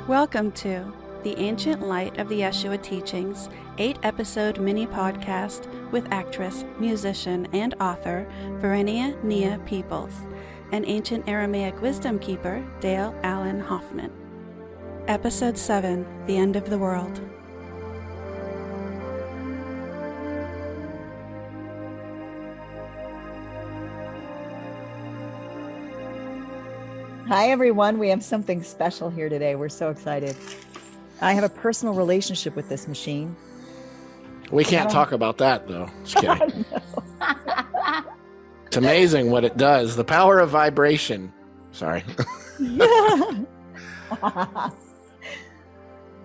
Welcome to The Ancient Light of the Yeshua Teachings, 8-episode mini-podcast with actress, musician, and author Verenia Nia Peoples, and ancient Aramaic wisdom keeper Dale Allen Hoffman. Episode 7, The End of the World. Hi, everyone. We have something special here today. We're so excited. I have a personal relationship with this machine. We can't talk about that, though. Just kidding. It's amazing what it does. The power of vibration. Sorry. Yeah.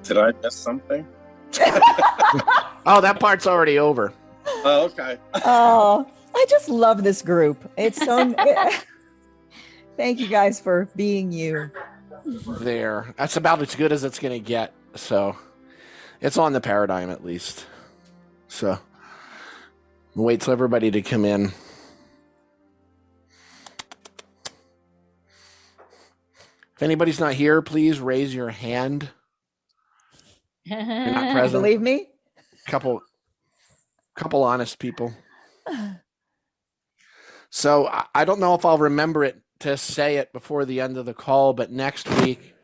Did I miss something? Oh, that part's already over. Oh, okay. Oh, I just love this group. It's so... Thank you guys for being you. There. That's about as good as it's going to get. So it's on the paradigm at least. So wait till everybody to come in. If anybody's not here, please raise your hand. You're not present. Believe me? Couple honest people. So I don't know if I'll remember it to say it before the end of the call, but next week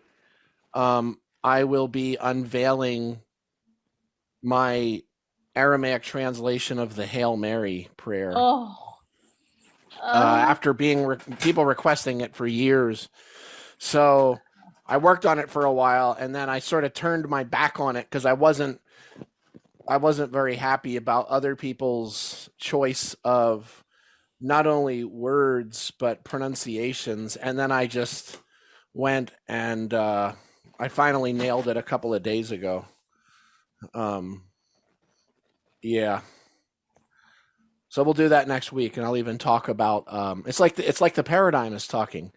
I will be unveiling my Aramaic translation of the Hail Mary prayer. After being people requesting it for years. So I worked on it for a while, and then I sort of turned my back on it because I wasn't very happy about other people's choice of not only words, but pronunciations. And then I just went and I finally nailed it a couple of days ago. Yeah. So we'll do that next week, and I'll even talk about it's like the paradigm is talking.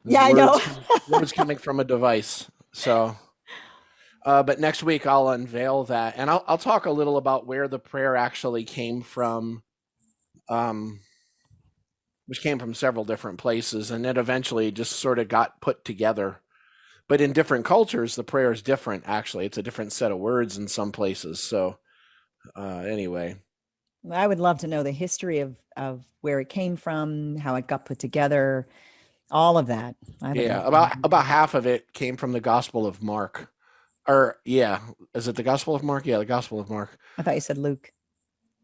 Yeah, I know. Words coming from a device. So but next week I'll unveil that, and I'll talk a little about where the prayer actually came from. Which came from several different places, and it eventually just sort of got put together. But in different cultures, the prayer is different, actually. It's a different set of words in some places. So anyway. I would love to know the history of where it came from, how it got put together, all of that. Yeah, about half of it came from the Gospel of Mark. Or, yeah, is it the Gospel of Mark? Yeah, the Gospel of Mark. I thought you said Luke.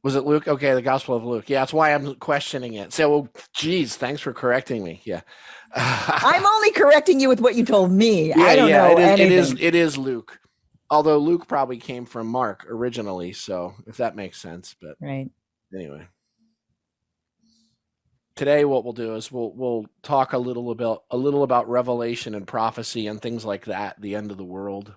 Was it Luke? Okay, the Gospel of Luke. Yeah, that's why I'm questioning it. So, geez, thanks for correcting me. Yeah. I'm only correcting you with what you told me. Yeah, I don't know anything. It is Luke. Although Luke probably came from Mark originally, so if that makes sense. But right. Anyway. Today what we'll do is we'll talk a little about revelation and prophecy and things like that, the end of the world,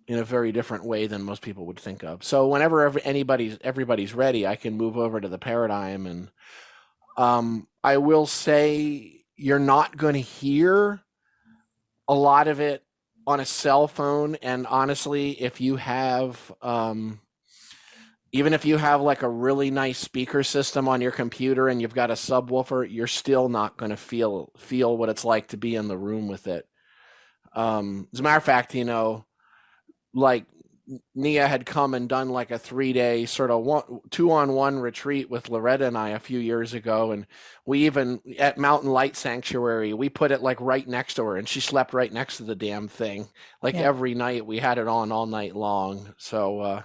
in a very different way than most people would think of. So whenever everybody's ready, I can move over to the paradigm. And I will say you're not going to hear a lot of it on a cell phone. And honestly, if you have, even if you have like a really nice speaker system on your computer and you've got a subwoofer, you're still not going to feel what it's like to be in the room with it. As a matter of fact, like Nia had come and done like a 3-day sort of 2-on-1 retreat with Loretta and I a few years ago. And we even at Mountain Light Sanctuary, we put it like right next to her, and she slept right next to the damn thing. Like every night we had it on all night long. So,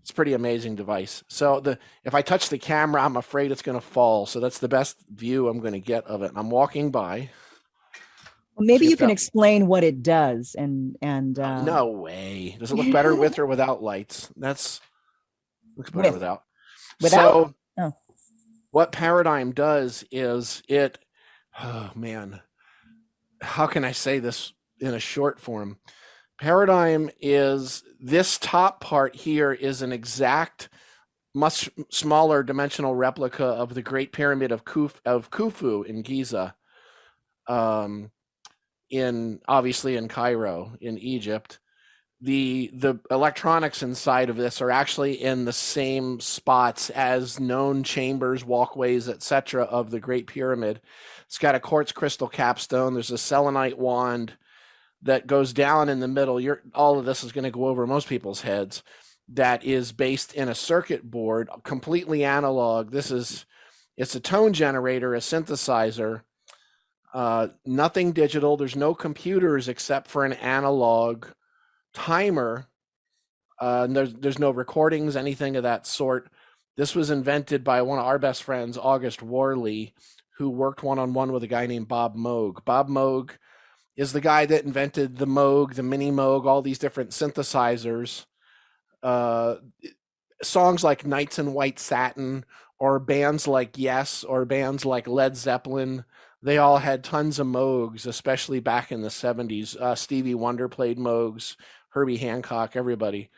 it's a pretty amazing device. So if I touch the camera, I'm afraid it's going to fall. So that's the best view I'm going to get of it. And I'm walking by. Well, maybe you can explain what it does, and no way. Does it look better with or without lights? Looks better without. So what paradigm does is it. Oh man, how can I say this in a short form? Paradigm is this top part here is an exact, much smaller dimensional replica of the Great Pyramid of Khufu in Giza. Obviously in Cairo, in Egypt. The electronics inside of this are actually in the same spots as known chambers, walkways, etc. of the Great Pyramid. It's got a quartz crystal capstone. There's a selenite wand. that goes down in the middle. All of this is going to go over most people's heads. That is based in a circuit board, completely analog. It's a tone generator, a synthesizer, nothing digital. There's no computers except for an analog timer. And there's no recordings, anything of that sort. This was invented by one of our best friends, August Worley, who worked one-on-one with a guy named Bob Moog. Bob Moog is the guy that invented the Moog, the Mini Moog, all these different synthesizers. Songs like Nights in White Satin, or bands like Yes, or bands like Led Zeppelin, they all had tons of Moogs, especially back in the 70s. Stevie Wonder played Moogs, Herbie Hancock, everybody.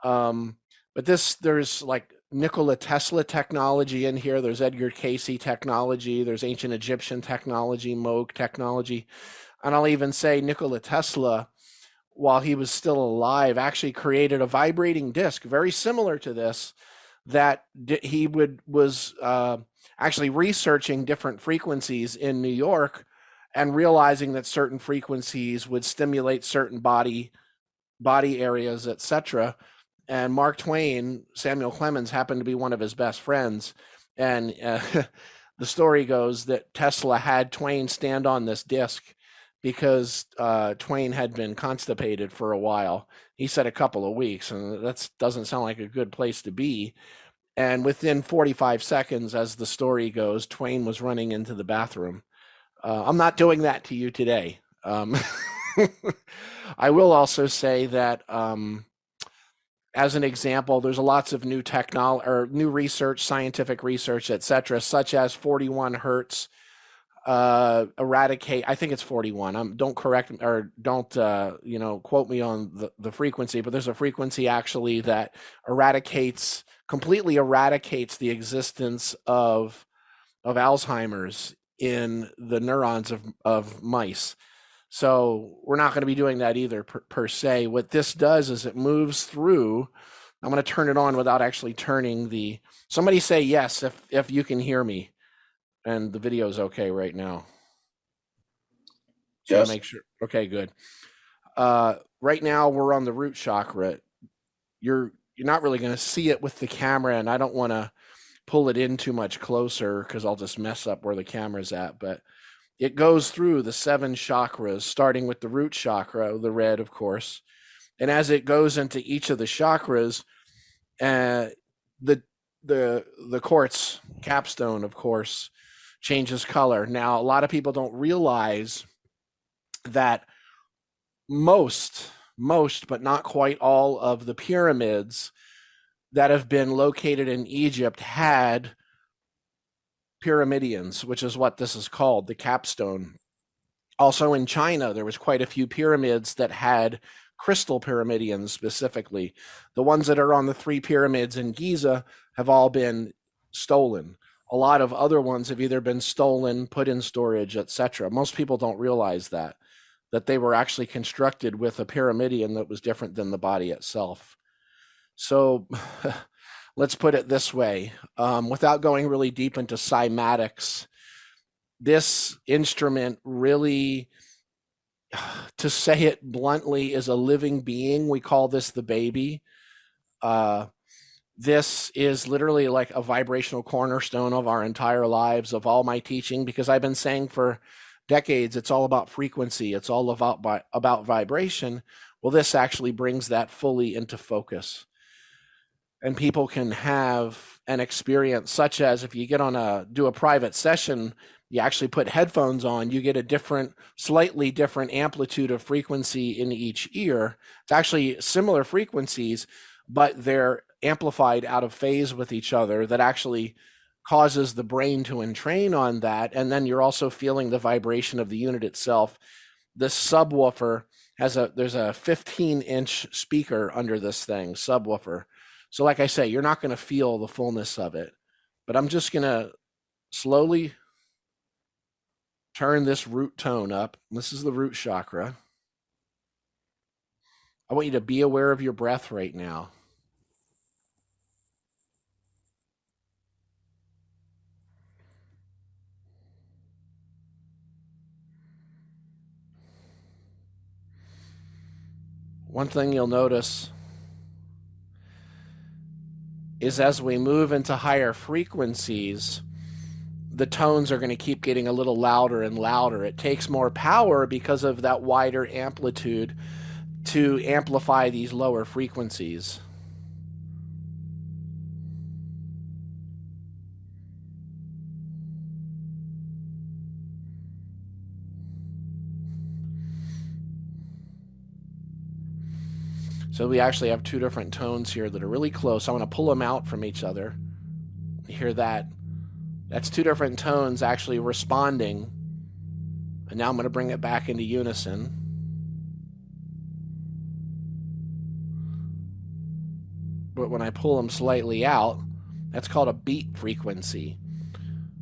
But there's like Nikola Tesla technology in here. There's Edgar Cayce technology. There's ancient Egyptian technology, Moog technology. And I'll even say Nikola Tesla, while he was still alive, actually created a vibrating disc very similar to this, that he was actually researching different frequencies in New York and realizing that certain frequencies would stimulate certain body areas, etc. And Mark Twain, Samuel Clemens, happened to be one of his best friends. And the story goes that Tesla had Twain stand on this disc because Twain had been constipated for a while. He said a couple of weeks, and that doesn't sound like a good place to be. And within 45 seconds, as the story goes, Twain was running into the bathroom. I'm not doing that to you today. I will also say that, as an example, there's lots of new technology or new research, scientific research, etc., such as 41 hertz. Eradicate, I think it's 41. Don't correct or don't quote me on the frequency, but there's a frequency actually that completely eradicates the existence of Alzheimer's in the neurons of mice. So we're not going to be doing that either per se. What this does is it moves through. I'm going to turn it on without actually turning somebody say yes if you can hear me. And the video is okay right now. So Yes. make sure. Okay, good. Right now we're on the root chakra. You're not really going to see it with the camera, and I don't want to pull it in too much closer because I'll just mess up where the camera's at. But it goes through the 7 chakras, starting with the root chakra, the red, of course. And as it goes into each of the chakras, the quartz capstone, of course, changes color. Now, a lot of people don't realize that most, but not quite all of the pyramids that have been located in Egypt had pyramidions, which is what this is called, the capstone. Also in China, there was quite a few pyramids that had crystal pyramidions specifically. The ones that are on the 3 pyramids in Giza have all been stolen. A lot of other ones have either been stolen, put in storage, etc. Most people don't realize that they were actually constructed with a pyramidion that was different than the body itself. So let's put it this way, without going really deep into cymatics, this instrument really, to say it bluntly, is a living being. We call this the baby. This is literally like a vibrational cornerstone of our entire lives, of all my teaching, because I've been saying for decades, it's all about frequency. It's all about vibration. Well, this actually brings that fully into focus. And people can have an experience such as if you do a private session, you actually put headphones on, you get a slightly different amplitude of frequency in each ear. It's actually similar frequencies, but they're amplified out of phase with each other. That actually causes the brain to entrain on that. And then you're also feeling the vibration of the unit itself. This subwoofer there's a 15-inch speaker under this thing, subwoofer. So like I say, you're not going to feel the fullness of it, but I'm just going to slowly turn this root tone up. This is the root chakra. I want you to be aware of your breath right now. one thing you'll notice is as we move into higher frequencies, the tones are going to keep getting a little louder and louder. It takes more power because of that wider amplitude to amplify these lower frequencies. So we actually have two different tones here that are really close. I'm going to pull them out from each other. You hear that? That's two different tones actually responding. And now I'm going to bring it back into unison. But when I pull them slightly out, that's called a beat frequency,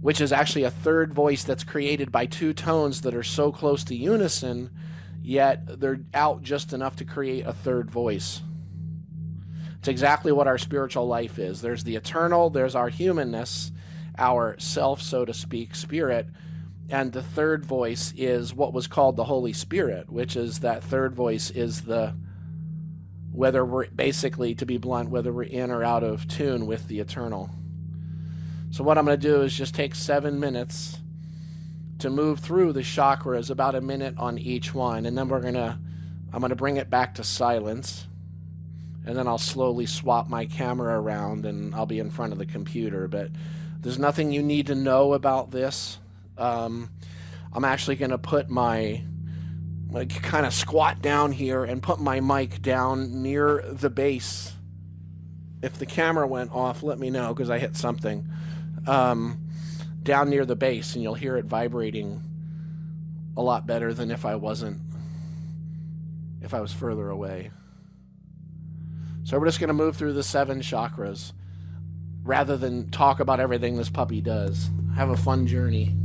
which is actually a third voice that's created by two tones that are so close to unison, yet they're out just enough to create a third voice. It's exactly what our spiritual life is. There's the eternal, there's our humanness, our self, so to speak, spirit, and the third voice is what was called the Holy Spirit, which is that third voice is whether we're, basically, to be blunt, whether we're in or out of tune with the eternal. So what I'm going to do is just take 7 minutes to move through the chakras, about a minute on each one, and then I'm going to bring it back to silence, and then I'll slowly swap my camera around and I'll be in front of the computer. But there's nothing you need to know about this. I'm actually going to put kind of squat down here and put my mic down near the base. If the camera went off, let me know, because I hit something. Down near the base, and you'll hear it vibrating a lot better than if I was further away. So we're just going to move through the 7 chakras rather than talk about everything this puppy does. Have a fun journey.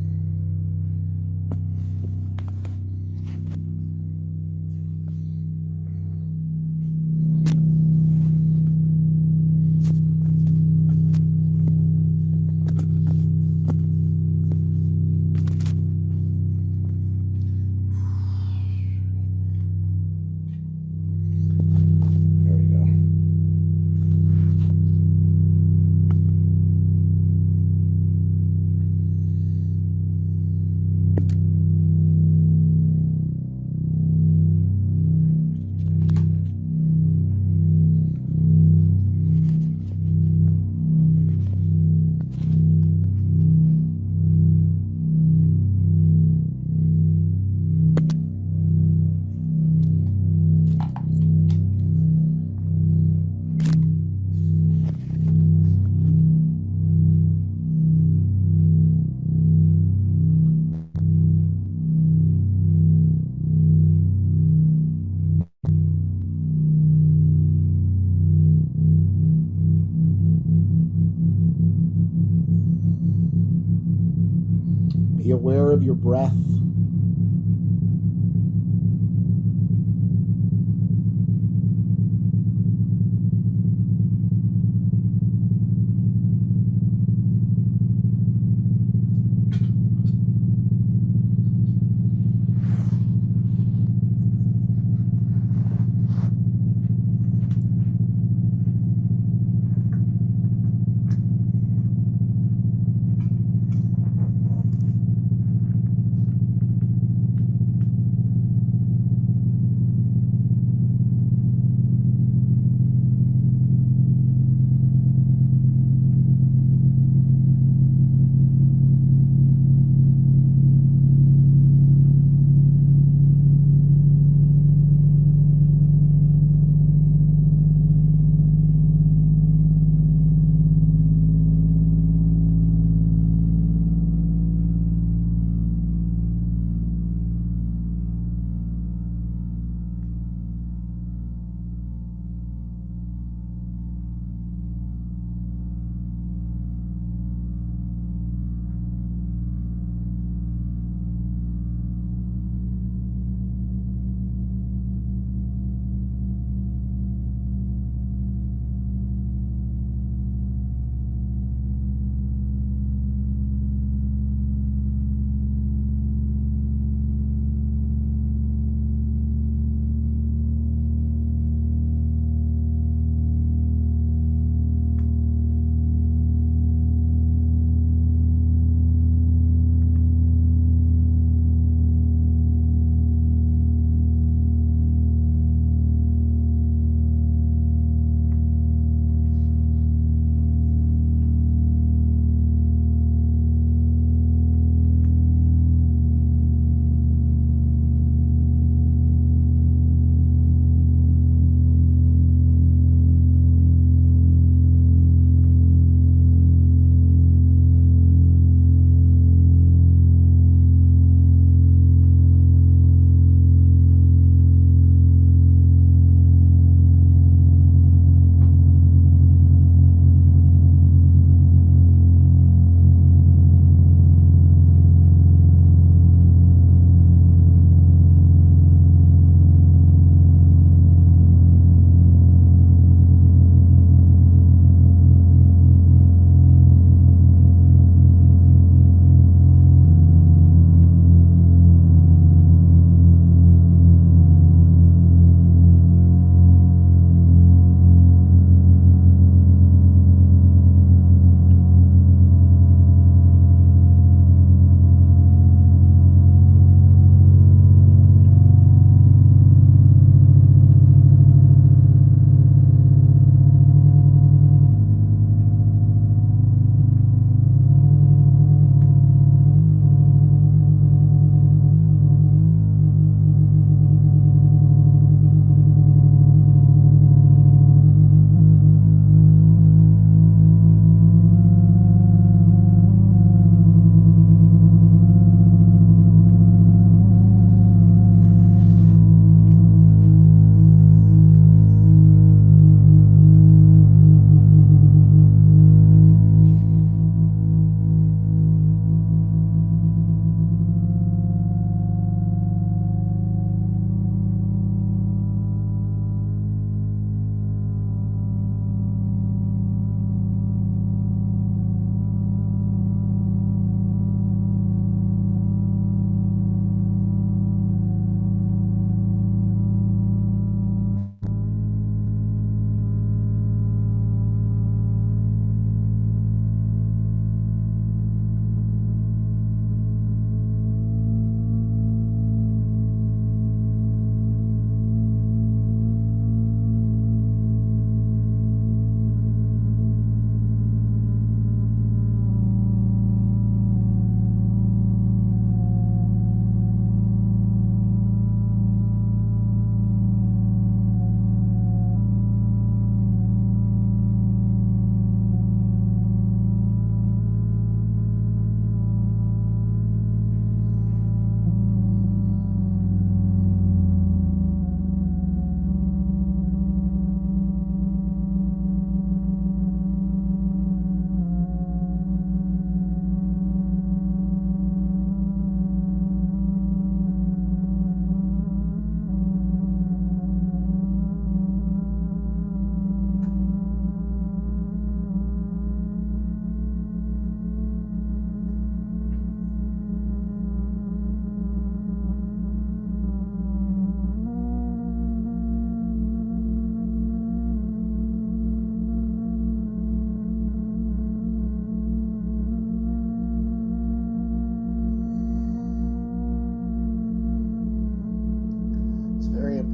Be aware of your breath.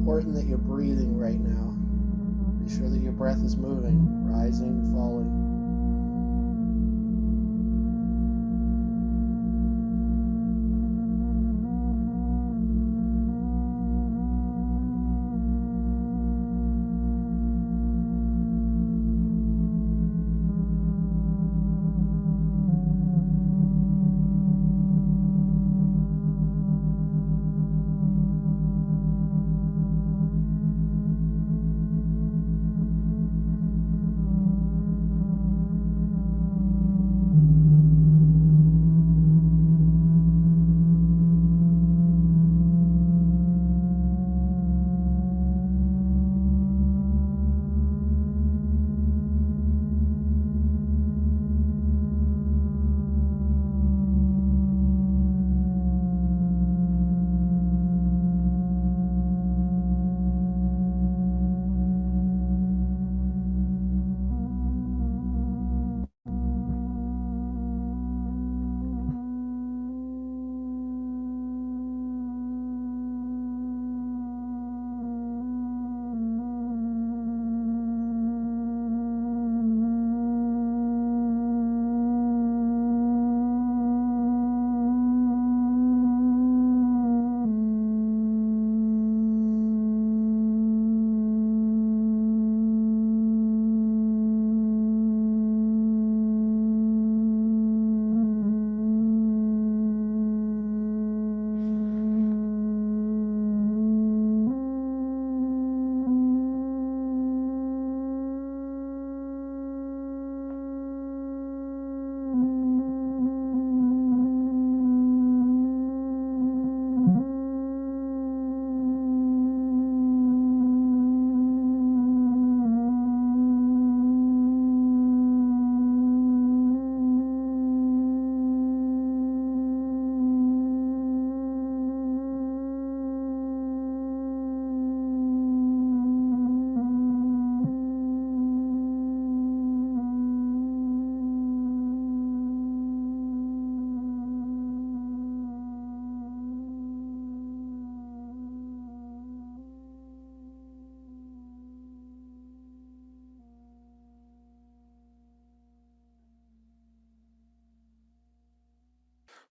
important that you're breathing right now. Be sure that your breath is moving, rising, falling.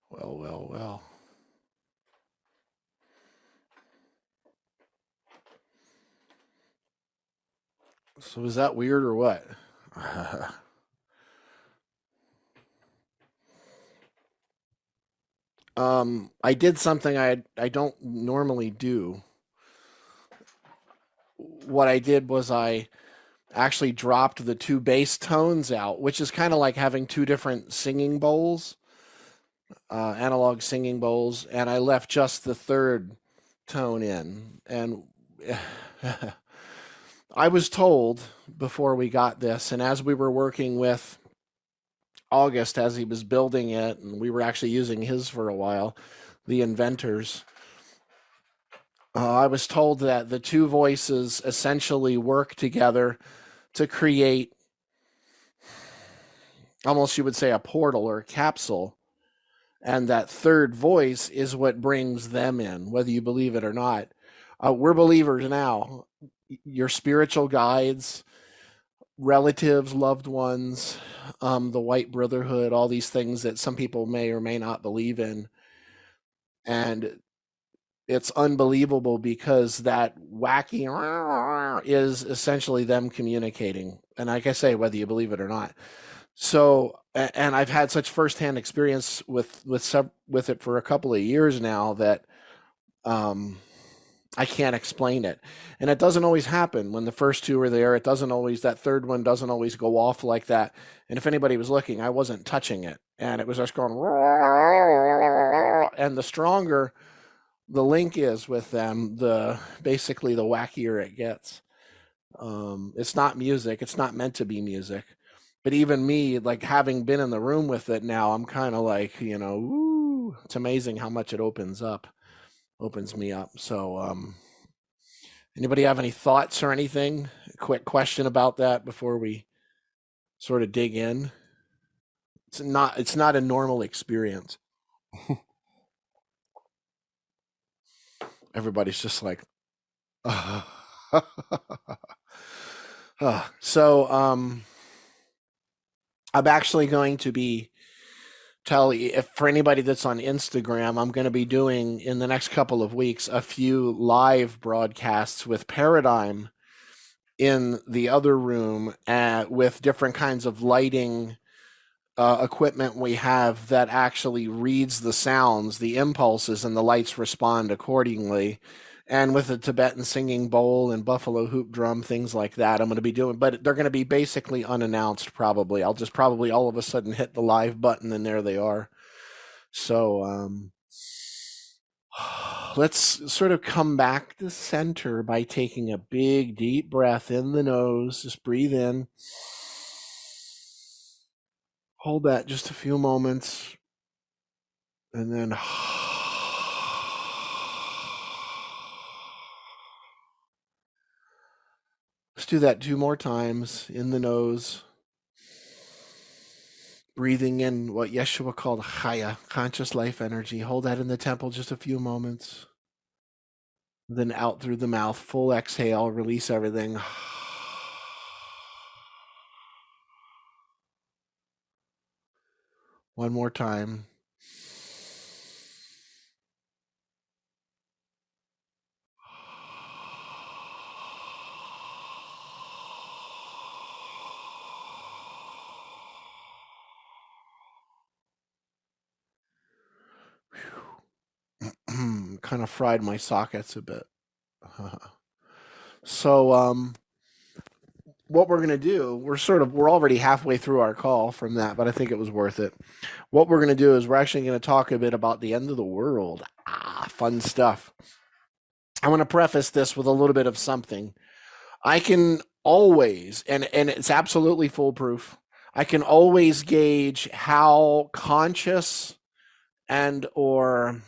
Well, well, well. So is that weird or what? I did something I don't normally do. What I did was I actually dropped the two bass tones out, which is kind of like having two different singing bowls, analog singing bowls, and I left just the third tone in. And I was told before we got this, and as we were working with August as he was building it, and we were actually using his for a while, the inventors, I was told that the two voices essentially work together to create, almost you would say, a portal or a capsule. And that third voice is what brings them in, whether you believe it or not. We're believers now. Your spiritual guides, relatives, loved ones, the white brotherhood, all these things that some people may or may not believe in. And it's unbelievable because that wacky is essentially them communicating. And like I say, whether you believe it or not. So, and I've had such firsthand experience with it for a couple of years now that I can't explain it. And it doesn't always happen when the first two are there. It doesn't always, that third one doesn't always go off like that. And if anybody was looking, I wasn't touching it. And it was just going, and the stronger the link is with them, the basically the wackier it gets. It's not music. It's not meant to be music. But even me, like having been in the room with it now, I'm kind of like, woo, it's amazing how much it opens me up. So, anybody have any thoughts or anything? A quick question about that before we sort of dig in. It's not a normal experience. Everybody's just like, So I'm actually going to be if for anybody that's on Instagram, I'm going to be doing in the next couple of weeks a few live broadcasts with Paradigm in the other room with different kinds of lighting equipment we have that actually reads the sounds, the impulses, and the lights respond accordingly. And with a Tibetan singing bowl and buffalo hoop drum, things like that, I'm going to be doing, but they're going to be basically unannounced probably. I'll just probably all of a sudden hit the live button and there they are. So let's sort of come back to center by taking a big, deep breath in the nose. Just breathe in. Hold that just a few moments. And then let's do that 2 more times in the nose. Breathing in what Yeshua called chaya, conscious life energy. Hold that in the temple just a few moments. Then out through the mouth, full exhale, release everything. One more time. Kind of fried my sockets a bit. So what we're going to do, we're already halfway through our call from that, but I think it was worth it. What we're going to do is we're actually going to talk a bit about the end of the world. Fun stuff. I want to preface this with a little bit of something. I can always, and it's absolutely foolproof, I can always gauge how conscious and or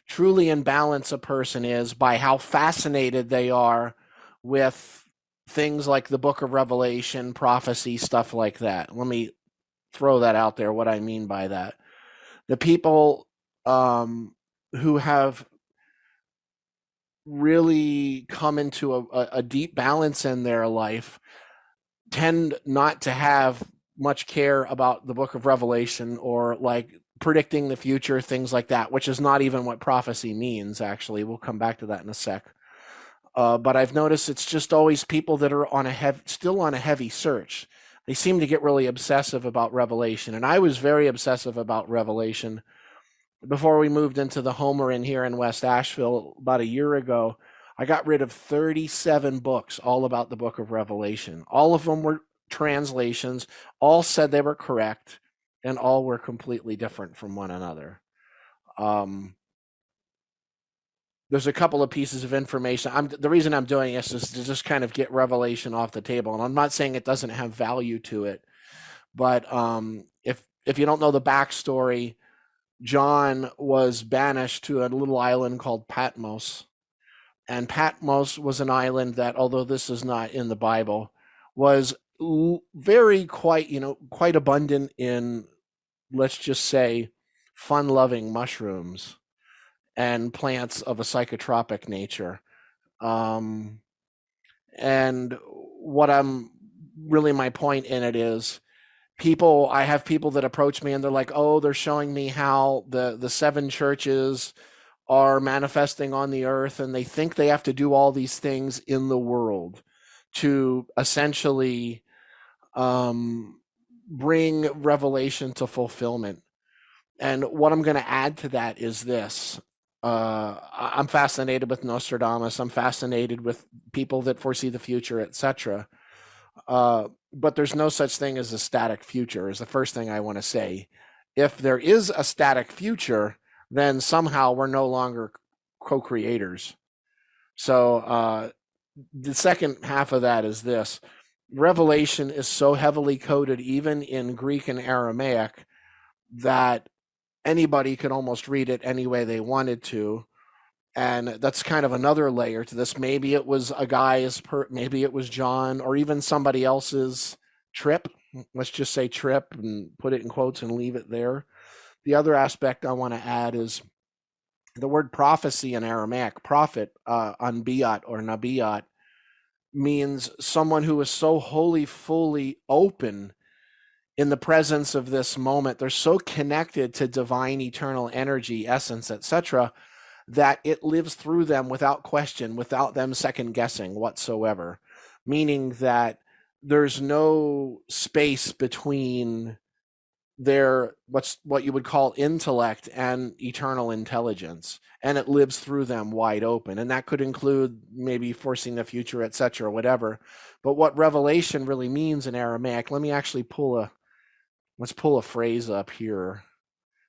truly in balance a person is by how fascinated they are with things like the book of Revelation, prophecy, stuff like that. Let me throw that out there, what I mean by that. The people who have really come into a deep balance in their life tend not to have much care about the book of Revelation or like predicting the future, things like that, which is not even what prophecy means, actually. We'll come back to that in a sec. But I've noticed it's just always people that are still on a heavy search. They seem to get really obsessive about Revelation. And I was very obsessive about Revelation before we moved into the Homer Inn here in West Asheville about a year ago. I got rid of 37 books all about the book of Revelation. All of them were translations, all said they were correct, and all were completely different from one another. There's a couple of pieces of information. The reason I'm doing this is to just kind of get Revelation off the table. And I'm not saying it doesn't have value to it, but if you don't know the backstory, John was banished to a little island called Patmos. And Patmos was an island that, although this is not in the Bible, was quite abundant in, let's just say, fun-loving mushrooms and plants of a psychotropic nature. And what my point in it is, I have people that approach me and they're like, oh, they're showing me how the 7 churches are manifesting on the earth, and they think they have to do all these things in the world to essentially bring Revelation to fulfillment. And what I'm going to add to that is this. I'm fascinated with Nostradamus. I'm fascinated with people that foresee the future, etc. But there's no such thing as a static future, is the first thing I want to say. If there is a static future, then somehow we're no longer co-creators. So the second half of that is this. Revelation is so heavily coded, even in Greek and Aramaic, that anybody could almost read it any way they wanted to. And that's kind of another layer to this. Maybe it was maybe it was John, or even somebody else's trip. Let's just say trip and put it in quotes and leave it there. The other aspect I want to add is The word prophecy in Aramaic, prophet, anbiyat or nabiyat, means someone who is so wholly, fully open in the presence of this moment. They're so connected to divine eternal energy, essence, etc., that it lives through them without question, without them second guessing whatsoever, meaning that there's no space between their what you would call intellect and eternal intelligence, and it lives through them wide open. And that could include maybe foreseeing the future, etc., whatever. But what revelation really means in Aramaic, let me actually let's pull a phrase up here.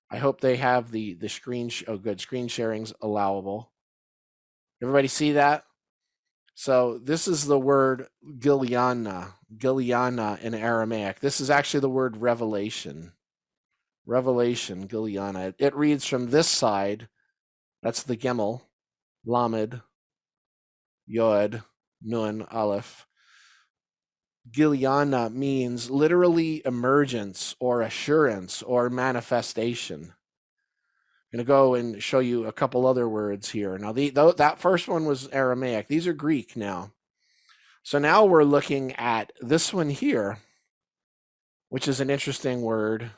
I hope they have the screen. Oh, good. Screen sharing's allowable. Everybody see that? So this is the word Gilyana in Aramaic. This is actually the word revelation. Revelation, Gilyana. It reads from this side. That's the Gimel, Lamed, Yod, Nun, Aleph. Gilyana means literally emergence or assurance or manifestation. I'm going to go and show you a couple other words here. Now, that first one was Aramaic. These are Greek now. So now we're looking at this one here, which is an interesting word.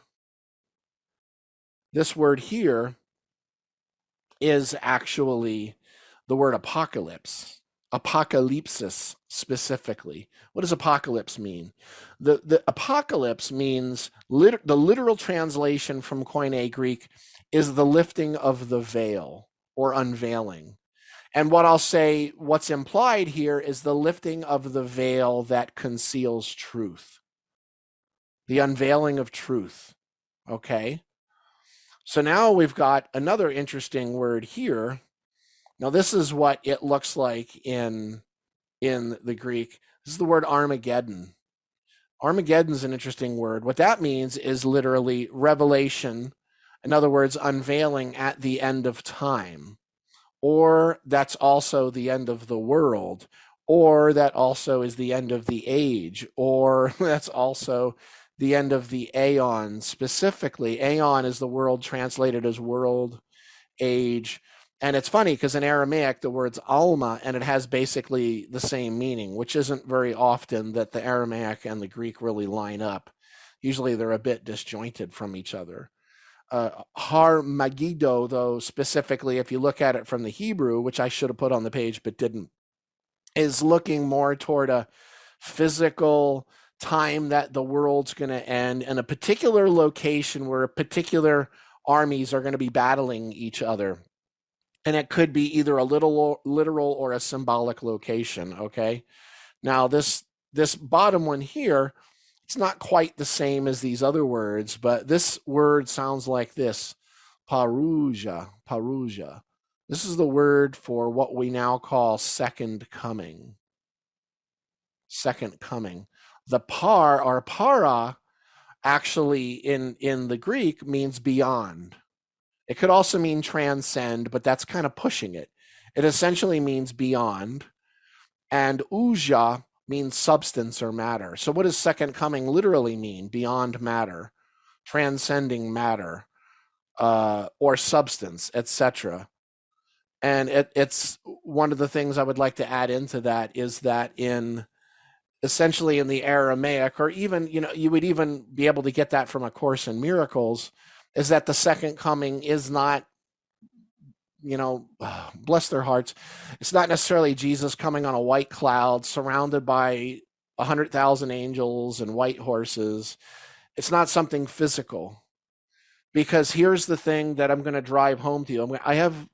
This word here is actually the word apocalypse, apocalypsis specifically. What does apocalypse mean? The apocalypse means, the literal translation from Koine Greek is the lifting of the veil or unveiling. And what I'll say, what's implied here is the lifting of the veil that conceals truth, the unveiling of truth. Okay? So now we've got another interesting word here. Now this is what it looks like in the Greek. This is the word Armageddon. Armageddon is an interesting word. What that means is literally revelation. In other words, unveiling at the end of time. Or that's also the end of the world. Or that also is the end of the age. Or that's also the end of the aeon specifically. Aeon is the world translated as world, age. And it's funny because in Aramaic, the word's alma, and it has basically the same meaning, which isn't very often that the Aramaic and the Greek really line up. Usually they're a bit disjointed from each other. Har Megiddo, though, specifically, if you look at it from the Hebrew, which I should have put on the page but didn't, is looking more toward a physical time that the world's going to end in a particular location where particular armies are going to be battling each other. And it could be either a literal or a symbolic location, okay? Now, this bottom one here, it's not quite the same as these other words, but this word sounds like this, parousia. This is the word for what we now call second coming. Second coming. The par or para actually in the Greek means beyond. It could also mean transcend, but that's kind of pushing it. It essentially means beyond. And ousia means substance or matter. So what does second coming literally mean? Beyond matter, transcending matter, or substance, etc. And it's one of the things I would like to add into that is that essentially in the Aramaic, or even, you would even be able to get that from A Course in Miracles, is that the second coming is not, bless their hearts, it's not necessarily Jesus coming on a white cloud surrounded by 100,000 angels and white horses. It's not something physical. Because here's the thing that I'm going to drive home to you. I have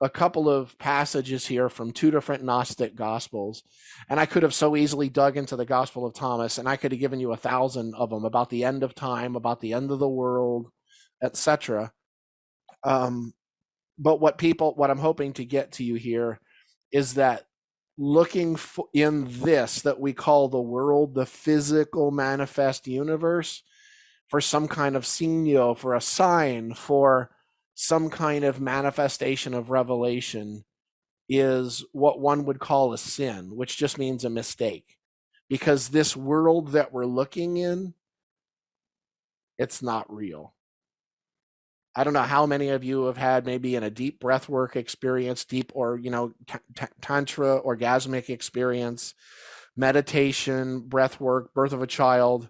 a couple of passages here from two different Gnostic Gospels, and I could have so easily dug into the Gospel of Thomas, and I could have given you 1,000 of them about the end of time, about the end of the world, etc. But what I'm hoping to get to you here is that looking in this that we call the world, the physical manifest universe, for some kind of signo, for a sign, for some kind of manifestation of revelation, is what one would call a sin, which just means a mistake. Because this world that we're looking in, it's not real. I don't know how many of you have had maybe in a deep breathwork experience, deep or, tantra orgasmic experience, meditation, breathwork, birth of a child.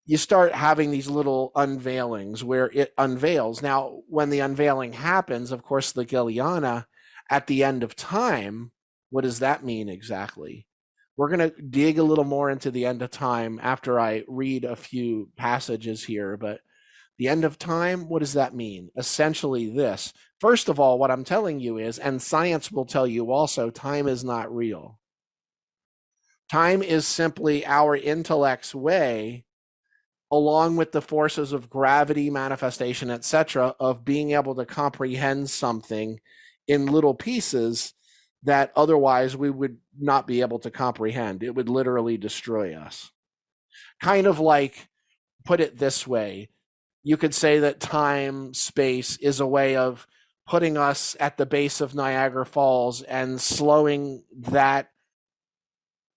You start having these little unveilings where it unveils. Now, when the unveiling happens, of course, the Giliana at the end of time, what does that mean exactly? We're going to dig a little more into the end of time after I read a few passages here, but the end of time, what does that mean? Essentially this. First of all, what I'm telling you is, and science will tell you also, time is not real. Time is simply our intellect's way, along with the forces of gravity, manifestation, etc., of being able to comprehend something in little pieces that otherwise we would not be able to comprehend. It would literally destroy us. Kind of like, put it this way, you could say that time, space is a way of putting us at the base of Niagara Falls and slowing that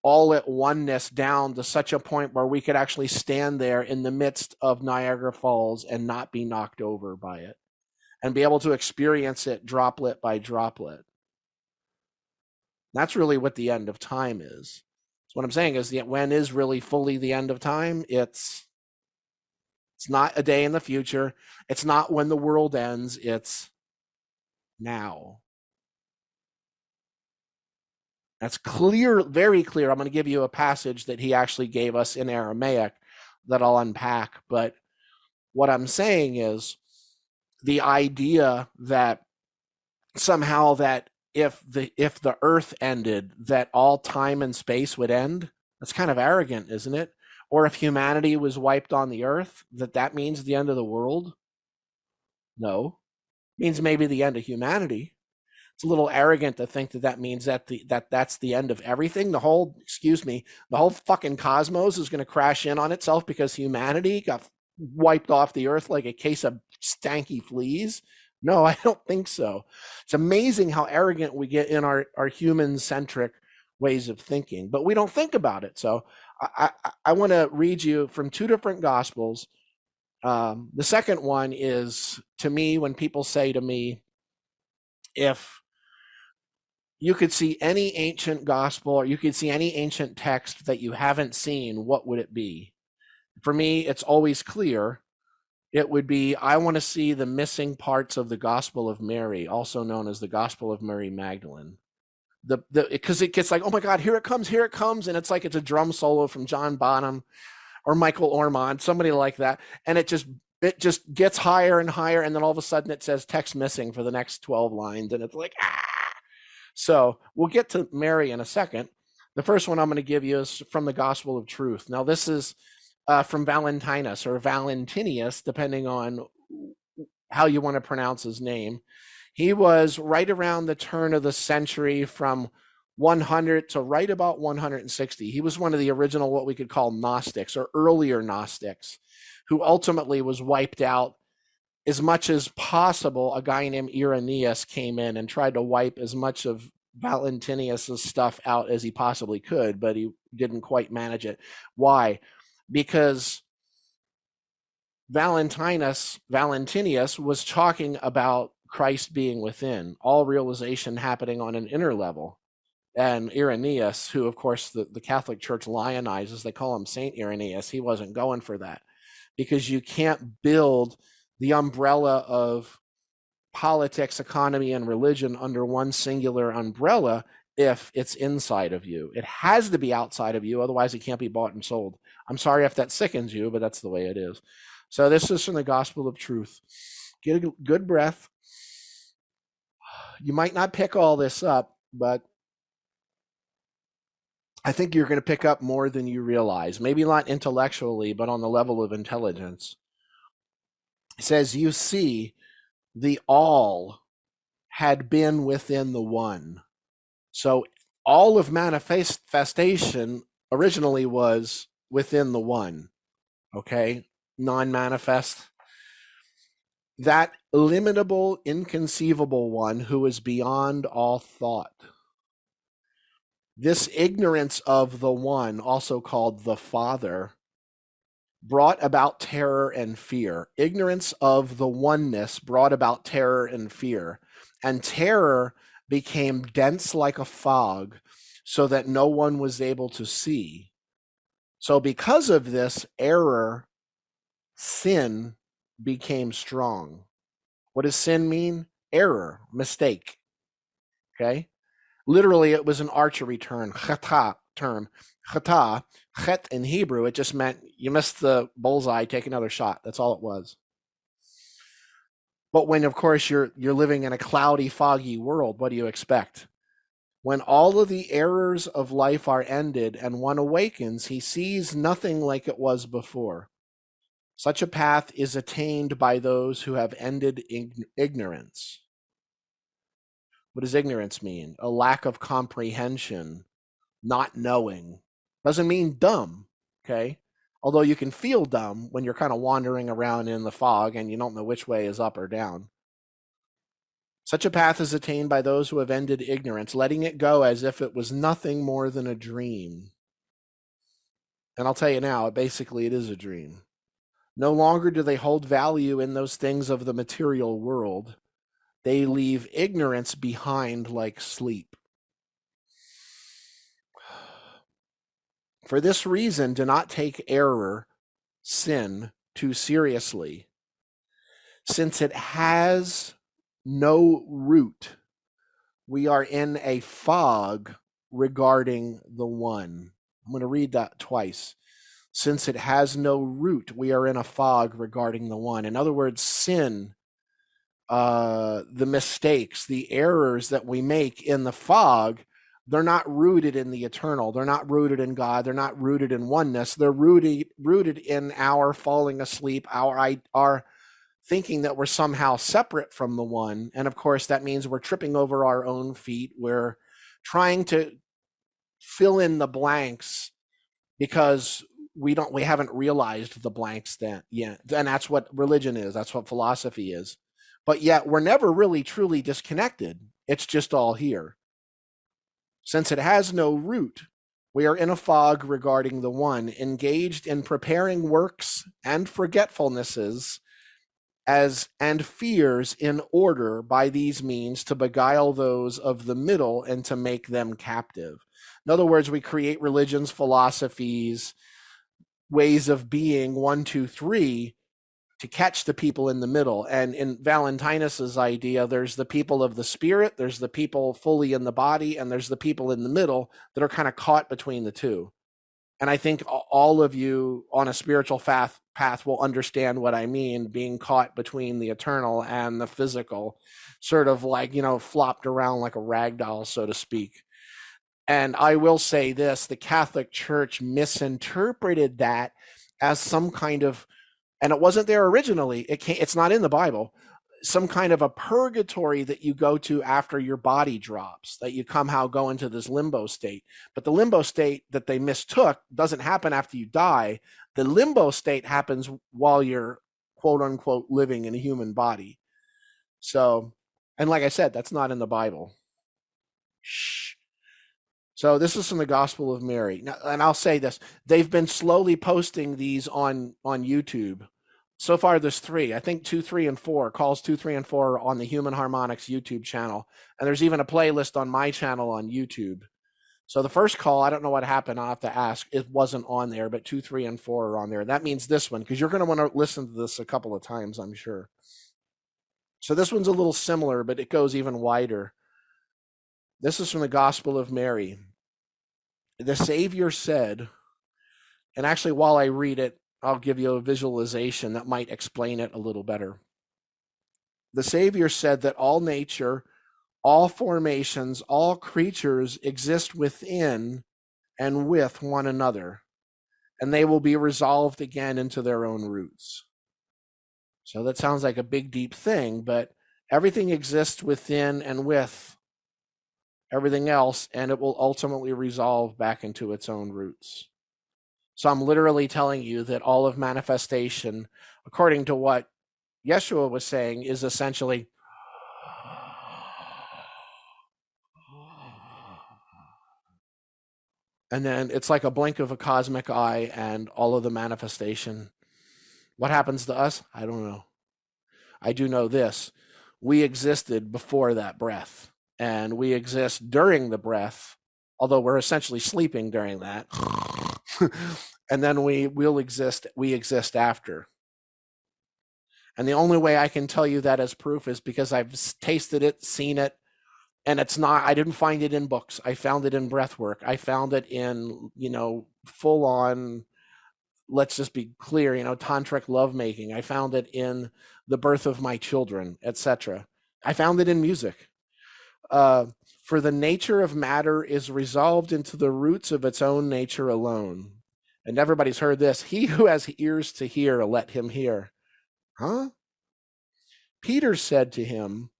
all at oneness down to such a point where we could actually stand there in the midst of Niagara Falls and not be knocked over by it and be able to experience it droplet by droplet. That's really what the end of time is. So what I'm saying is, when is really fully the end of time? It's not a day in the future. It's not when the world ends. It's now. That's clear, very clear. I'm going to give you a passage that he actually gave us in Aramaic that I'll unpack. But what I'm saying is the idea that somehow that if the earth ended, that all time and space would end, that's kind of arrogant, isn't it? Or if humanity was wiped on the earth, that means the end of the world? No. It means maybe the end of humanity. It's a little arrogant to think that means that that's the end of everything. The whole fucking cosmos is going to crash in on itself because humanity got wiped off the earth like a case of stanky fleas. No, I don't think so. It's amazing how arrogant we get in our human-centric ways of thinking, but we don't think about it. So I want to read you from two different gospels. The second one is, to me, when people say to me, if you could see any ancient gospel or you could see any ancient text that you haven't seen, what would it be? For me, it's always clear. It would be, I want to see the missing parts of the Gospel of Mary, also known as the Gospel of Mary Magdalene. Because it gets like, oh my God, here it comes, and it's like it's a drum solo from John Bonham or Michael Ormond, somebody like that, and it just gets higher and higher, and then all of a sudden it says text missing for the next 12 lines, and it's like, ah! So we'll get to Mary in a second. The first one I'm going to give you is from the Gospel of Truth. Now this is from Valentinus or Valentinius, depending on how you want to pronounce his name. He was right around the turn of the century from 100 to right about 160. He was one of the original, what we could call Gnostics or earlier Gnostics, who ultimately was wiped out. As much as possible, a guy named Irenaeus came in and tried to wipe as much of Valentinius's stuff out as he possibly could, but he didn't quite manage it. Why? Because Valentinius was talking about Christ being within, all realization happening on an inner level. And Irenaeus, who of course the Catholic Church lionizes, they call him Saint Irenaeus, he wasn't going for that, because you can't build the umbrella of politics, economy, and religion under one singular umbrella if it's inside of you. It has to be outside of you, otherwise it can't be bought and sold. I'm sorry if that sickens you, but that's the way it is. So this is from the Gospel of Truth. Get a good breath. You might not pick all this up, but I think you're going to pick up more than you realize. Maybe not intellectually, but on the level of intelligence. It says, you see, the all had been within the one. So all of manifestation originally was within the one, okay? Non-manifest. That illimitable, inconceivable one who is beyond all thought. This ignorance of the one, also called the Father, brought about terror and fear. Ignorance of the oneness brought about terror and fear. And terror became dense like a fog so that no one was able to see. So because of this error, sin became strong. What does sin mean? Error, mistake. Okay? Literally, it was an archery term. Chata. Chet in Hebrew, it just meant you missed the bullseye, take another shot. That's all it was. But when, of course, you're living in a cloudy, foggy world, what do you expect? When all of the errors of life are ended and one awakens, he sees nothing like it was before. Such a path is attained by those who have ended ignorance. What does ignorance mean? A lack of comprehension, not knowing. Doesn't mean dumb, okay? Although you can feel dumb when you're kind of wandering around in the fog and you don't know which way is up or down. Such a path is attained by those who have ended ignorance, letting it go as if it was nothing more than a dream. And I'll tell you now, basically it is a dream. No longer do they hold value in those things of the material world. They leave ignorance behind like sleep. For this reason, do not take error, sin, too seriously, since it has no root. We are in a fog regarding the one. I'm going to read that twice. Since it has no root, we are in a fog regarding the one. In other words, sin, the mistakes, the errors that we make in the fog, they're not rooted in the eternal. They're not rooted in God. They're not rooted in oneness. They're rooted in our falling asleep, our thinking that we're somehow separate from the one. And of course, that means we're tripping over our own feet. We're trying to fill in the blanks because we haven't realized the blanks yet. And that's what religion is. That's what philosophy is. But yet we're never really truly disconnected. It's just all here. Since it has no root, we are in a fog regarding the one, engaged in preparing works and forgetfulnesses and fears in order by these means to beguile those of the middle and to make them captive. In other words, we create religions, philosophies, ways of being, 1, 2, 3, to catch the people in the middle. And in Valentinus's idea, there's the people of the spirit, there's the people fully in the body, and there's the people in the middle that are kind of caught between the two. And I think all of you on a spiritual path will understand what I mean, being caught between the eternal and the physical, sort of like, flopped around like a rag doll, so to speak. And I will say this, the Catholic Church misinterpreted that as some kind of, and it wasn't there originally, it's not in the Bible, some kind of a purgatory that you go to after your body drops, that you somehow go into this limbo state. But the limbo state that they mistook doesn't happen after you die. The limbo state happens while you're, quote unquote, living in a human body. So, and like I said, that's not in the Bible. Shh. So this is from the Gospel of Mary. Now, and I'll say this, they've been slowly posting these on YouTube. So far, there's 3. I think 2, 3, and 4. Calls 2, 3, and 4 are on the Human Harmonics YouTube channel. And there's even a playlist on my channel on YouTube. So the first call, I don't know what happened. I'll have to ask. It wasn't on there, but 2, 3, and 4 are on there. That means this one, because you're going to want to listen to this a couple of times, I'm sure. So this one's a little similar, but it goes even wider. This is from the Gospel of Mary. The Savior said, and actually while I read it, I'll give you a visualization that might explain it a little better. The Savior said that all nature, all formations, all creatures exist within and with one another, and they will be resolved again into their own roots. So that sounds like a big, deep thing, but everything exists within and with everything else, and it will ultimately resolve back into its own roots. So I'm literally telling you that all of manifestation, according to what Yeshua was saying, is essentially And then it's like a blink of a cosmic eye and all of the manifestation. What happens to us? I don't know. I do know this. We existed before that breath, and we exist during the breath, although we're essentially sleeping during that. And then we exist after. And the only way I can tell you that as proof is because I've tasted it, seen it, and I didn't find it in books. I found it in breath work. I found it in, full on, let's just be clear, tantric lovemaking. I found it in the birth of my children, etc. I found it in music. For the nature of matter is resolved into the roots of its own nature alone. And everybody's heard this. He who has ears to hear, let him hear. Huh? Peter said to him,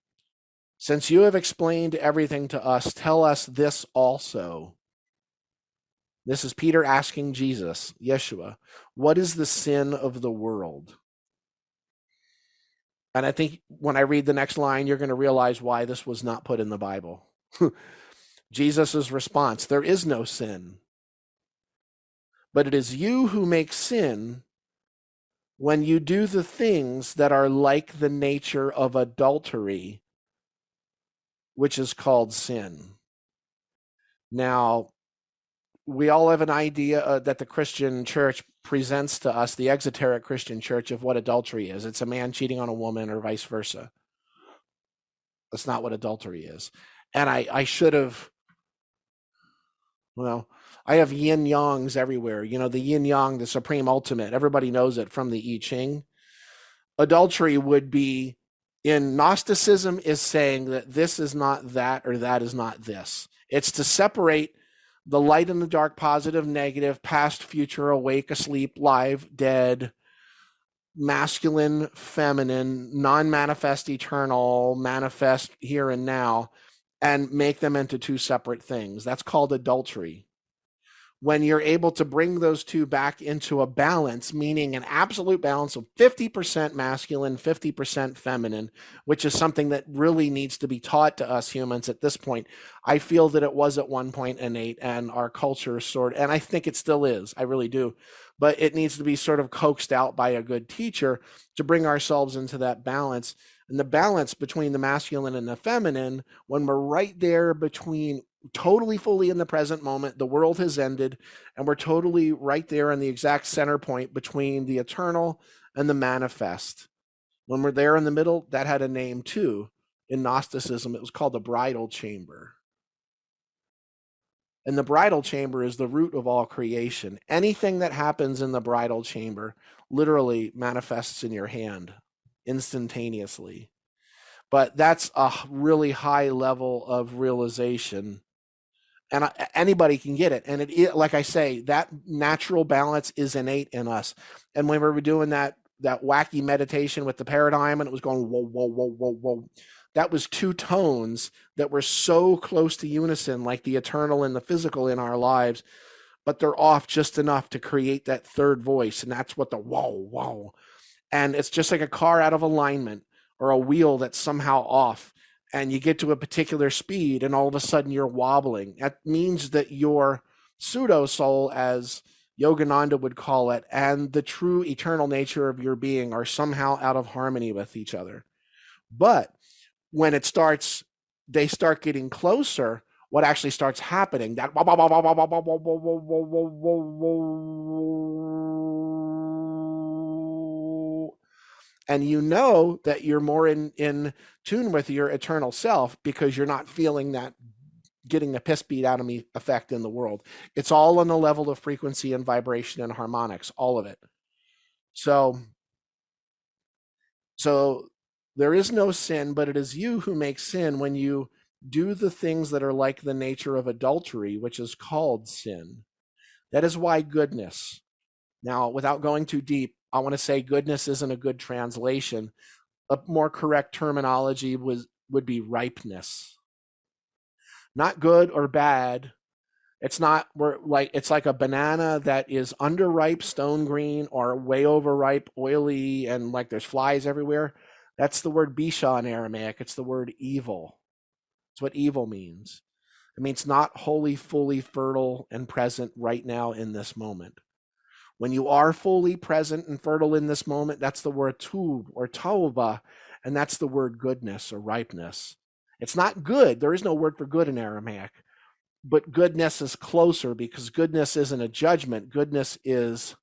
since you have explained everything to us, tell us this also. This is Peter asking Jesus, Yeshua, what is the sin of the world? And I think when I read the next line, you're going to realize why this was not put in the Bible. Jesus' response, there is no sin, but it is you who make sin when you do the things that are like the nature of adultery, which is called sin. Now, we all have an idea that the Christian church presents to us, the exoteric Christian church, of what adultery is. It's a man cheating on a woman or vice versa. That's not what adultery is. And I should have, I have yin yangs everywhere. The yin yang, the supreme ultimate. Everybody knows it from the I Ching. Adultery would be, in Gnosticism, is saying that this is not that or that is not this. It's to separate the light and the dark, positive, negative, past, future, awake, asleep, live, dead, masculine, feminine, non-manifest, eternal, manifest here and now, and make them into two separate things. That's called adultery. When you're able to bring those two back into a balance, meaning an absolute balance of 50% masculine, 50% feminine, which is something that really needs to be taught to us humans at this point. I feel that it was at one point innate, and our culture and I think it still is, I really do, but it needs to be sort of coaxed out by a good teacher to bring ourselves into that balance. And the balance between the masculine and the feminine, when we're right there between totally fully in the present moment, the world has ended, and we're totally right there in the exact center point between the eternal and the manifest. When we're there in the middle, that had a name too. In Gnosticism, it was called the bridal chamber. And the bridal chamber is the root of all creation. Anything that happens in the bridal chamber literally manifests in your hand instantaneously. But that's a really high level of realization. And anybody can get it. And it, like I say, that natural balance is innate in us. And when we were doing that wacky meditation with the paradigm, and it was going, whoa, whoa, whoa, whoa, whoa. That was two tones that were so close to unison, like the eternal and the physical in our lives, but they're off just enough to create that third voice. And that's what the whoa, whoa. And it's just like a car out of alignment or a wheel that's somehow off. And you get to a particular speed and all of a sudden you're wobbling. That means that your pseudo soul, as Yogananda would call it, and the true eternal nature of your being are somehow out of harmony with each other. But when they start getting closer, what actually starts happening, that and you know that you're more in tune with your eternal self because you're not feeling that getting the piss beat out of me effect in the world. It's all on the level of frequency and vibration and harmonics, all of it. So there is no sin, but it is you who make sin when you do the things that are like the nature of adultery, which is called sin. That is why goodness. Now, without going too deep, I want to say goodness isn't a good translation. A more correct terminology would be ripeness. Not good or bad. It's like a banana that is underripe, stone green, or way overripe, oily, and like there's flies everywhere. That's the word bisha in Aramaic. It's the word evil. It's what evil means. It means not wholly, fully fertile and present right now in this moment. When you are fully present and fertile in this moment, that's the word tub or tauba, and that's the word goodness or ripeness. It's not good. There is no word for good in Aramaic, but goodness is closer because goodness isn't a judgment. Goodness is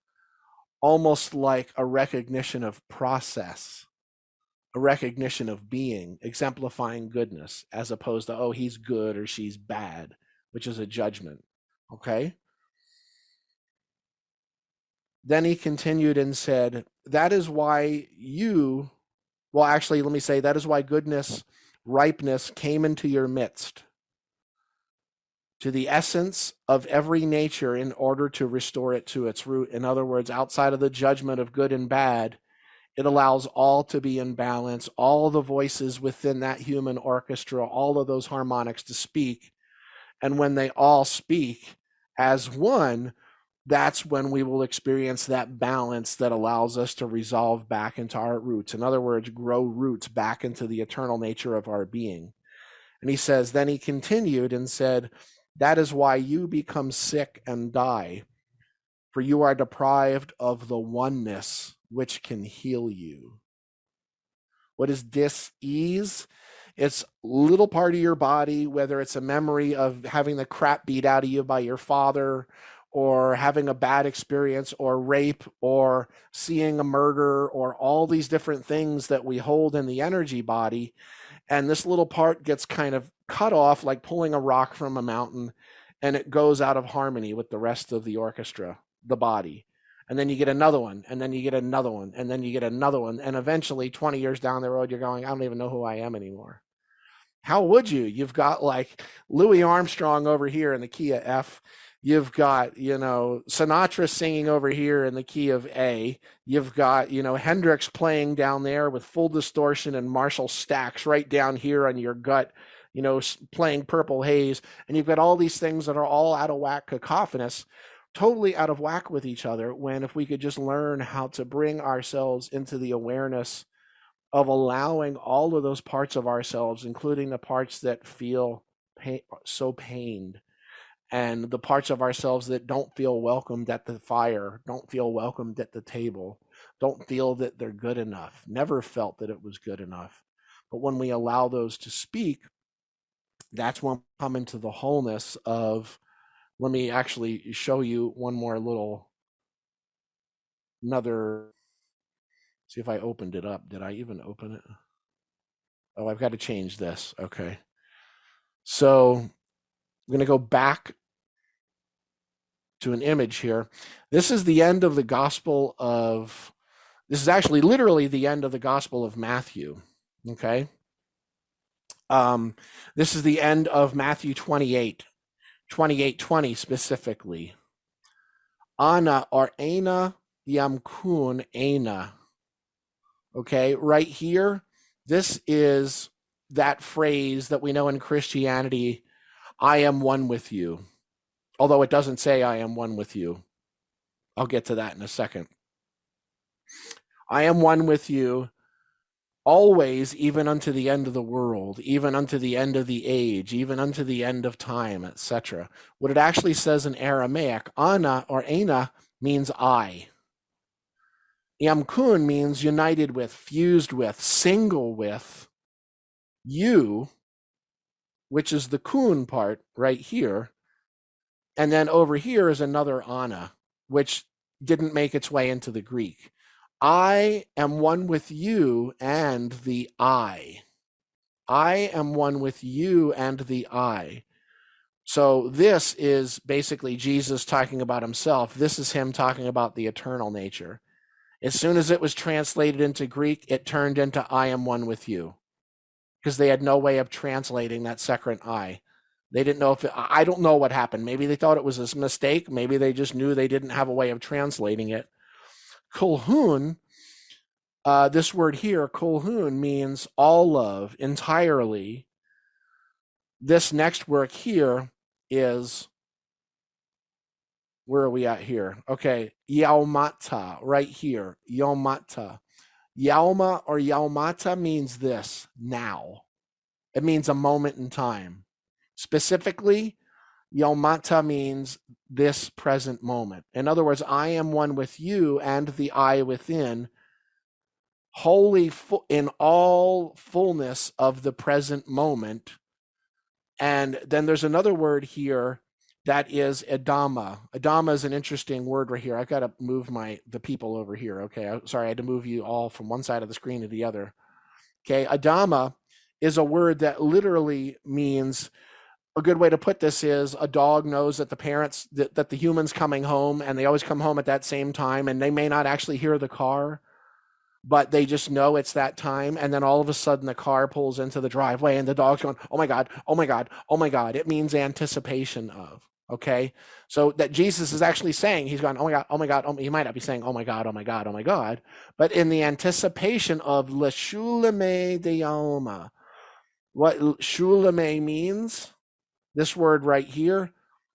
almost like a recognition of process, a recognition of being, exemplifying goodness, as opposed to, oh, he's good or she's bad, which is a judgment. Okay? Then he continued and said, that is why that is why goodness, ripeness came into your midst, to the essence of every nature in order to restore it to its root. In other words, outside of the judgment of good and bad, it allows all to be in balance, all the voices within that human orchestra, all of those harmonics to speak. And when they all speak as one, that's when we will experience that balance that allows us to resolve back into our roots. In other words, grow roots back into the eternal nature of our being. And he says, then he continued and said, that is why you become sick and die, for you are deprived of the oneness which can heal you. What is dis-ease? It's a little part of your body, whether it's a memory of having the crap beat out of you by your father, or having a bad experience, or rape, or seeing a murder, or all these different things that we hold in the energy body. And this little part gets kind of cut off, like pulling a rock from a mountain, and it goes out of harmony with the rest of the orchestra, the body. And then you get another one, and then you get another one, and then you get another one. And eventually, 20 years down the road, you're going, I don't even know who I am anymore. How would you? You've got like Louis Armstrong over here in the key of F. You've got, Sinatra singing over here in the key of A. You've got, Hendrix playing down there with full distortion and Marshall Stax right down here on your gut, playing Purple Haze. And you've got all these things that are all out of whack, cacophonous, totally out of whack with each other, when if we could just learn how to bring ourselves into the awareness of allowing all of those parts of ourselves, including the parts that feel so pained, and the parts of ourselves that don't feel welcomed at the fire, don't feel welcomed at the table, don't feel that they're good enough, never felt that it was good enough. But when we allow those to speak, that's when we come into the wholeness of, let me actually show you one more see if I opened it up. Did I even open it? Oh, I've got to change this. Okay. So I'm going to go back to an image here. This is the end of the this is actually literally the end of the Gospel of Matthew. Okay. This is the end of Matthew 28:20 specifically. Ana or Ana Yamkun Ana. Okay, right here, this is that phrase that we know in Christianity, I am one with you. Although it doesn't say I am one with you. I'll get to that in a second. I am one with you always, even unto the end of the world, even unto the end of the age, even unto the end of time, etc. What it actually says in Aramaic, Ana or Ana means I. Yamkun means united with, fused with, single with. You, which is the kun part right here. And then over here is another Ana, which didn't make its way into the Greek. I am one with you and the I. I am one with you and the I. So this is basically Jesus talking about himself. This is him talking about the eternal nature. As soon as it was translated into Greek, it turned into I am one with you, because they had no way of translating that second I. They didn't know I don't know what happened. Maybe they thought it was a mistake. Maybe they just knew they didn't have a way of translating it. Kulhun, this word here, kulhun, means all of, entirely. This next word here is, where are we at here? Okay, yaumata, right here, yaumata. Yauma or yaumata means this, now. It means a moment in time. Specifically, Yomata means this present moment. In other words, I am one with you and the I within, wholly in all fullness of the present moment. And then there's another word here that is Adama. Adama is an interesting word right here. I've got to move the people over here. Okay, sorry, I had to move you all from one side of the screen to the other. Okay, Adama is a word that literally means, a good way to put this is, a dog knows that the parents, that the human's coming home, and they always come home at that same time, and they may not actually hear the car, but they just know it's that time. And then all of a sudden the car pulls into the driveway and the dog's going, oh my God, oh my God, oh my God. It means anticipation of, okay? So that Jesus is actually saying, he's going, oh my God, oh my God. He might not be saying, oh my God, oh my God, oh my God, but in the anticipation of l'shulame de alma. What shulame means, this word right here,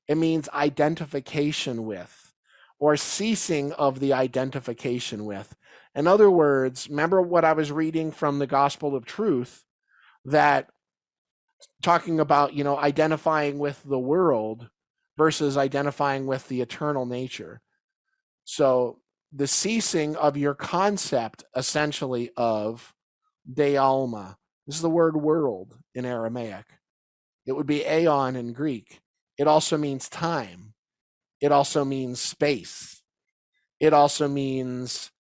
it means identification with, or ceasing of the identification with. In other words, remember what I was reading from the Gospel of Truth, that talking about, identifying with the world versus identifying with the eternal nature. So the ceasing of your concept, essentially, of de alma. This is the word world in Aramaic. It would be aeon in Greek. It also means time. It also means space. It also means,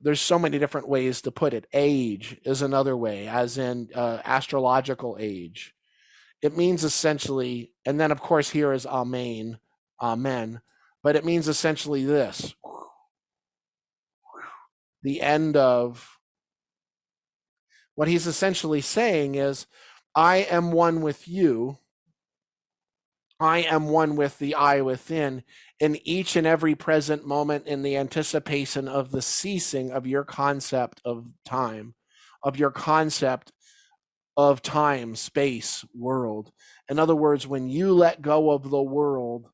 there's so many different ways to put it. Age is another way, as in astrological age. It means essentially, and then of course here is amen, but it means essentially this: the end of. What he's essentially saying is, I am one with you. I am one with the I within, in each and every present moment, in the anticipation of the ceasing of your concept of time, of your concept of time, space, world. In other words, when you let go of the world,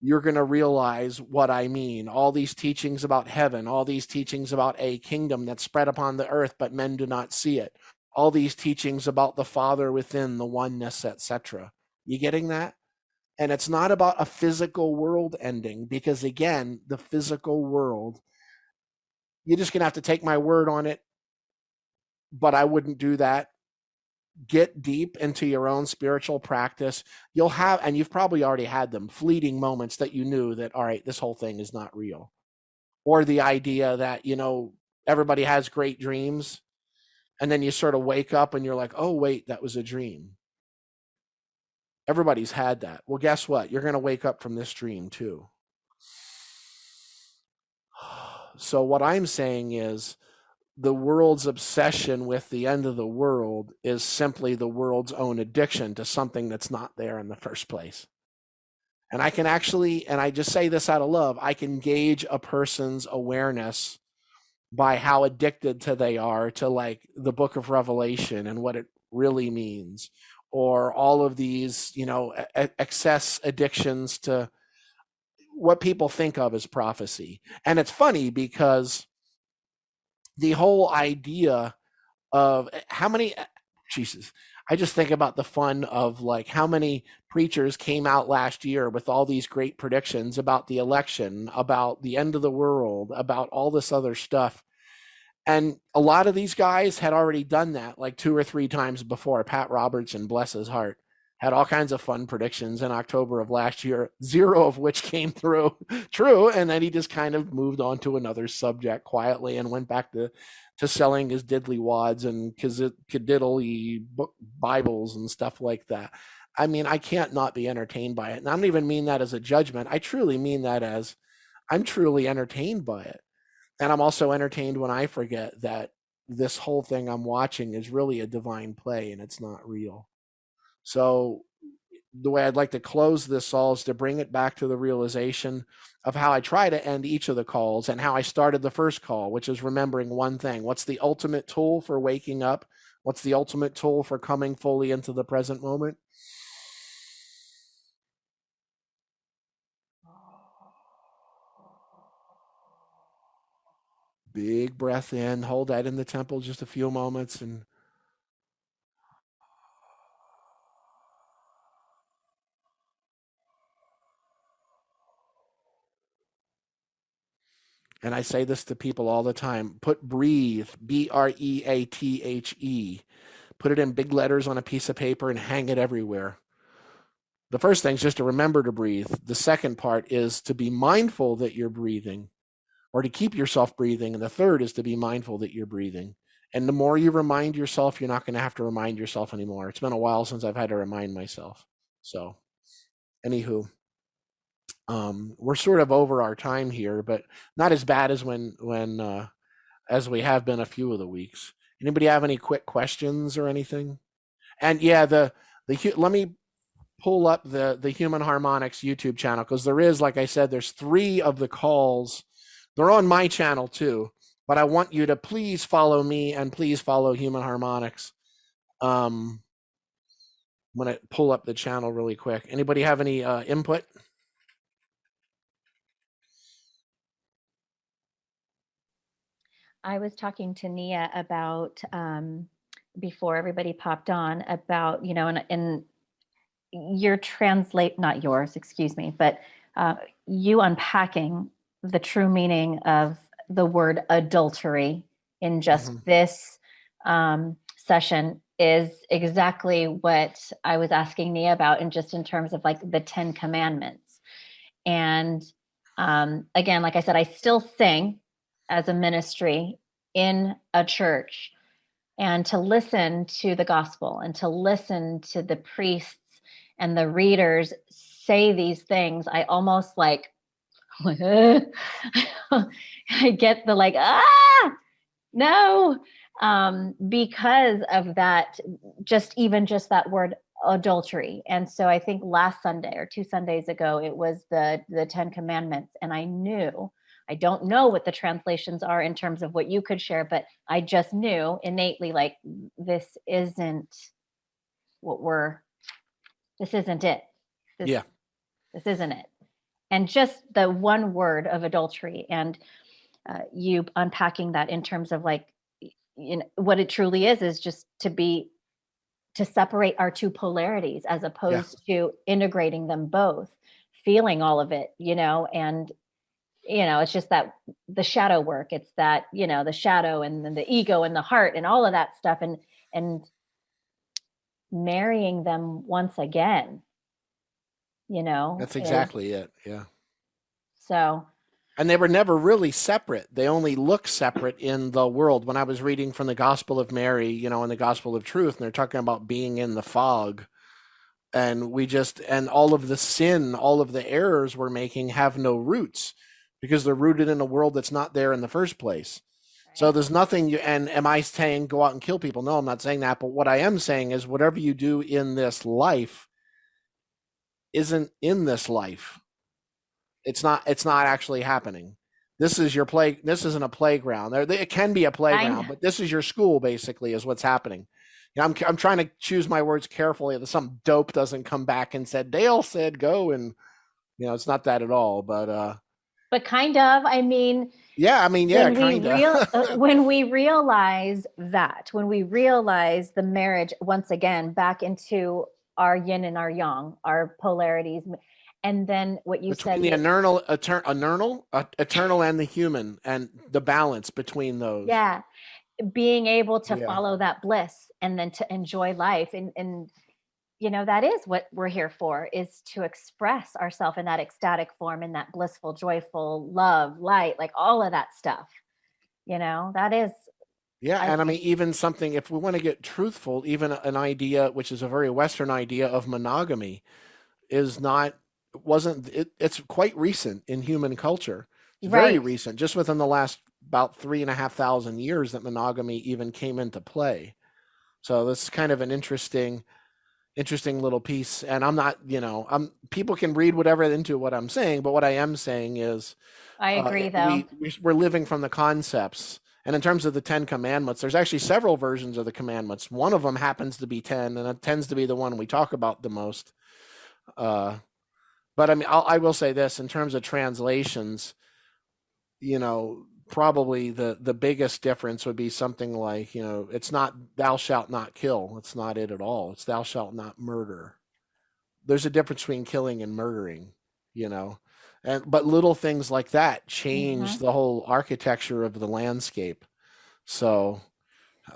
you're going to realize what I mean. All these teachings about heaven, all these teachings about a kingdom that's spread upon the earth, but men do not see it. All these teachings about the Father within, the oneness, etc. You getting that? And it's not about a physical world ending, because again, the physical world, you're just going to have to take my word on it, but I wouldn't do that. Get deep into your own spiritual practice. You'll have, and you've probably already had them, fleeting moments that you knew that, all right, this whole thing is not real. Or the idea that, everybody has great dreams, and then you sort of wake up and you're like, oh, wait, that was a dream. Everybody's had that. Well, guess what? You're going to wake up from this dream too. So what I'm saying is, the world's obsession with the end of the world is simply the world's own addiction to something that's not there in the first place. And I can actually, and I just say this out of love, I can gauge a person's awareness by how addicted they are to, like, the book of Revelation and what it really means, or all of these, excess addictions to what people think of as prophecy. And it's funny because the whole idea of how many, Jesus, I just think about the fun of, like, how many preachers came out last year with all these great predictions about the election, about the end of the world, about all this other stuff. And a lot of these guys had already done that like 2 or 3 times before. Pat Robertson, bless his heart, had all kinds of fun predictions in October of last year, 0 of which came through true. And then he just kind of moved on to another subject quietly and went back to selling his diddly wads and kadiddly Bibles and stuff like that. I mean, I can't not be entertained by it. And I don't even mean that as a judgment. I truly mean that as, I'm truly entertained by it. And I'm also entertained when I forget that this whole thing I'm watching is really a divine play and it's not real. So the way I'd like to close this all is to bring it back to the realization of how I try to end each of the calls, and how I started the first call, which is remembering one thing. What's the ultimate tool for waking up? What's the ultimate tool for coming fully into the present moment? Big breath in, hold that in the temple just a few moments, and and I say this to people all the time, put breathe, breathe, put it in big letters on a piece of paper and hang it everywhere. The first thing is just to remember to breathe. The second part is to be mindful that you're breathing, or to keep yourself breathing. And the third is to be mindful that you're breathing. And the more you remind yourself, you're not going to have to remind yourself anymore. It's been a while since I've had to remind myself. So, anywho, we're sort of over our time here, but not as bad as as we have been a few of the weeks. Anybody have any quick questions or anything? And yeah, let me pull up the Human Harmonics YouTube channel, because there is, like I said, there's 3 of the calls. They're on my channel too, but I want you to please follow me and please follow Human Harmonics. I'm going to pull up the channel really quick. Anybody have any input? I was talking to Nia about, before everybody popped on, about, and your not yours, excuse me, but you unpacking the true meaning of the word adultery in just this session is exactly what I was asking Nia about, and just in terms of like the 10 commandments. And again, like I said, I still sing as a ministry in a church, and to listen to the gospel and to listen to the priests and the readers say these things, I almost like, I get the like, no, because of that, just that word adultery. And so I think last Sunday or 2 Sundays ago, it was the 10 commandments. And I don't know what the translations are in terms of what you could share, but I just knew innately, like, this isn't it. This isn't it. And just the one word of adultery, and you unpacking that in terms of like, what it truly is just to separate our 2 polarities, as opposed to integrating them both, feeling all of it, and it's just that the shadow work. It's that, the shadow and then the ego and the heart and all of that stuff, and marrying them once again, That's exactly it. Yeah. So. And they were never really separate. They only look separate in the world. When I was reading from the Gospel of Mary, and the Gospel of Truth, and they're talking about being in the fog, and and all of the sin, all of the errors we're making have no roots, because they're rooted in a world that's not there in the first place. Right. So there's nothing, and am I saying go out and kill people? No, I'm not saying that. But what I am saying is whatever you do in this life isn't in this life. It's not actually happening. This is your play. This isn't a playground. It can be a playground, but this is your school, basically, is what's happening. I'm trying to choose my words carefully that some dope doesn't come back and said, Dale said go, and it's not that at all. But kind of. I mean, kind of. When we realize the marriage once again back into our yin and our yang, our polarities. And then what you between said, the eternal and the human, and the balance between those. Yeah. Being able to follow that bliss, and then to enjoy life. And that is what we're here for, is to express ourselves in that ecstatic form, in that blissful, joyful love, light, like all of that stuff. That is. Yeah. And I mean, even something, if we want to get truthful, even an idea, which is a very Western idea of monogamy, it's quite recent in human culture. It's very recent, just within the last about 3,500 years that monogamy even came into play. So this is kind of an interesting little piece. And I'm not, people can read whatever into what I'm saying, but what I am saying is, I agree, though. We're living from the concepts. And in terms of the 10 commandments, there's actually several versions of the commandments. One of them happens to be 10, and it tends to be the one we talk about the most. But I mean, I will say this, in terms of translations, probably the biggest difference would be something like, it's not thou shalt not kill. It's not it at all. It's thou shalt not murder. There's a difference between killing and murdering, But little things like that change the whole architecture of the landscape. So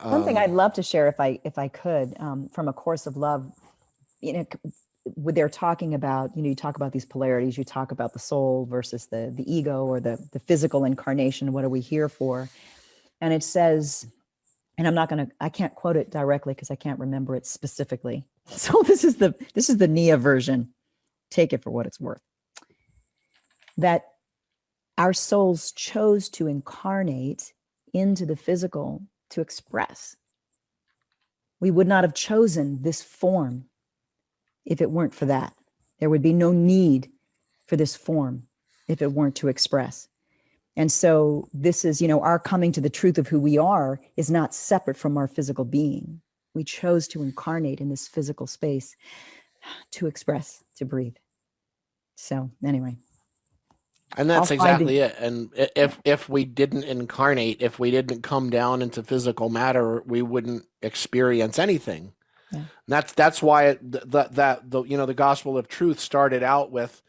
something I'd love to share if I could, from A Course of Love, when they're talking about, you talk about these polarities, you talk about the soul versus the ego, or the physical incarnation. What are we here for? And it says, and I can't quote it directly because I can't remember it specifically. So this is the Nia version. Take it for what it's worth. That our souls chose to incarnate into the physical to express. We would not have chosen this form if it weren't for that. There would be no need for this form if it weren't to express. And so this is, our coming to the truth of who we are is not separate from our physical being. We chose to incarnate in this physical space to express, to breathe. So anyway. And that's exactly it. And if we didn't incarnate, if we didn't come down into physical matter, we wouldn't experience anything. Yeah. That's why the gospel of truth started out with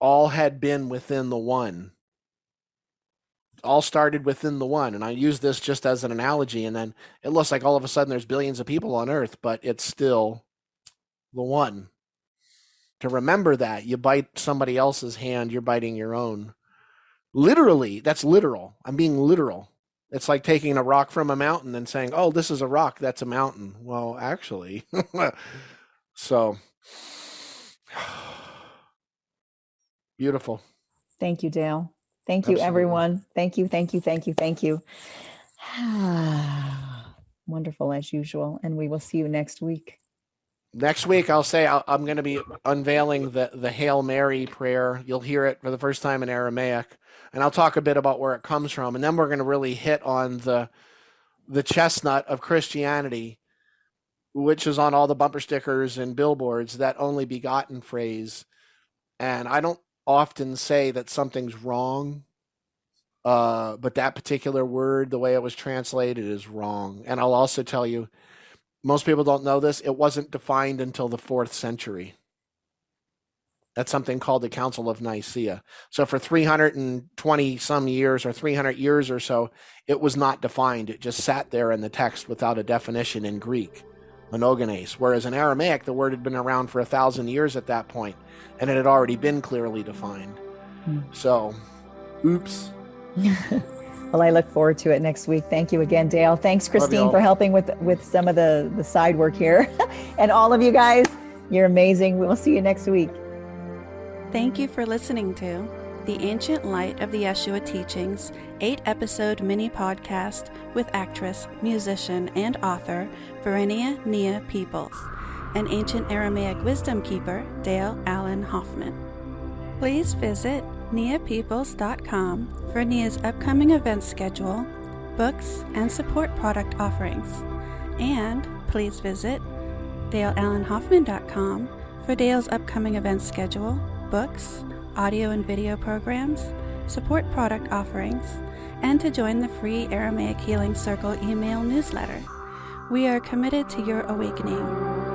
all had been within the one. All started within the one. And I use this just as an analogy. And then it looks like all of a sudden there's billions of people on earth, but it's still the one. To remember that, you bite somebody else's hand, you're biting your own. Literally, that's literal. I'm being literal. It's like taking a rock from a mountain and saying, oh, this is a rock, that's a mountain. Well, actually. So, beautiful. Thank you, Dale. Thank you, everyone. Thank you. Wonderful as usual. And we will see you next week. Next week, I'll say I'm going to be unveiling the Hail Mary prayer. You'll hear it for the first time in Aramaic. And I'll talk a bit about where it comes from. And then we're going to really hit on the chestnut of Christianity, which is on all the bumper stickers and billboards, that only begotten phrase. And I don't often say that something's wrong, but that particular word, the way it was translated, is wrong. And I'll also tell you, most people don't know this, it wasn't defined until the 4th century. That's something called the Council of Nicaea. So for 320 some years, or 300 years or so, it was not defined. It just sat there in the text without a definition in Greek, monogenes. Whereas in Aramaic, the word had been around for 1,000 years at that point, and it had already been clearly defined. So, oops. Well, I look forward to it next week. Thank you again, Dale. Thanks, Christine, for helping with some of the side work here. And all of you guys, you're amazing. We will see you next week. Thank you for listening to The Ancient Light of the Yeshua Teachings 8-episode mini podcast with actress, musician, and author Verenia Nia Peoples, and ancient Aramaic wisdom keeper Dale Allen Hoffman. Please visit niapeoples.com for Nia's upcoming event schedule, books, and support product offerings. And please visit daleallenhoffman.com for Dale's upcoming event schedule, books, audio and video programs, support product offerings, and to join the free Aramaic Healing Circle email newsletter. We are committed to your awakening.